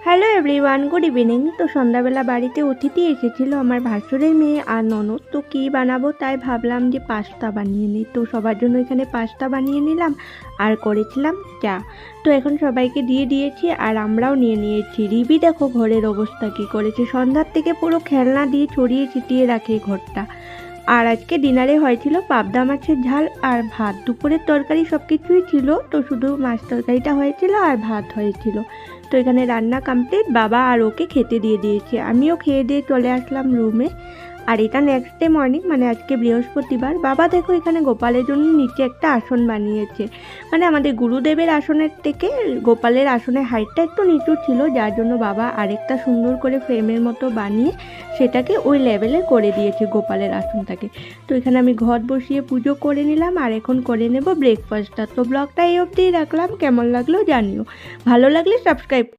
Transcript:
Hello everyone, good evening. তো সন্ধ্যাবেলা বাড়িতে অতিথি এসেছিল, আমার ভাসুরের মেয়ে আর ননদ। তো কী বানাবো তাই ভাবলাম যে পাস্তা বানিয়ে নিই। তো সবার জন্য এখানে পাস্তা বানিয়ে নিলাম আর করেছিলাম চা। তো এখন সবাইকে দিয়ে দিয়েছি আর আমরাও নিয়ে নিয়েছি। রিবি দেখো ঘরের অবস্থা কী করেছে, সন্ধ্যার থেকে পুরো খেলনা দিয়ে ছড়িয়ে ছিটিয়ে রাখে ঘরটা। আর আজকে ডিনারে হয়েছিল পাবদা মাছের ঝাল আর ভাত। দুপুরের তরকারি সব কিছুই ছিল, তো শুধু মাছ তরকারিটা হয়েছিল আর ভাত হয়েছিল। তো এখানে রান্না কমপ্লিট, বাবা আর ওকে খেতে দিয়ে দিয়েছি, আমিও খেয়ে দিয়ে চলে আসলাম রুমে। আর এটা নেক্সট ডে মর্নিং, মানে আজকে বৃহস্পতিবার। বাবা দেখো এখানে গোপালের জন্য নিচে একটা আসন বানিয়েছে। মানে আমাদের গুরুদেবের আসনের থেকে গোপালের আসনের হাইটটা একটু নিচু ছিল, যার জন্য বাবা আরেকটা সুন্দর করে ফ্রেমের মতো বানিয়ে সেটাকে ওই লেভেলে করে দিয়েছে গোপালের আসনটাকে। তো এখানে আমি ঘট বসিয়ে পুজো করে নিলাম আর এখন করে নেব ব্রেকফাস্টটা। তো ব্লগটা এই অবধিই রাখলাম, কেমন লাগলো জানিও, ভালো লাগলে সাবস্ক্রাইব।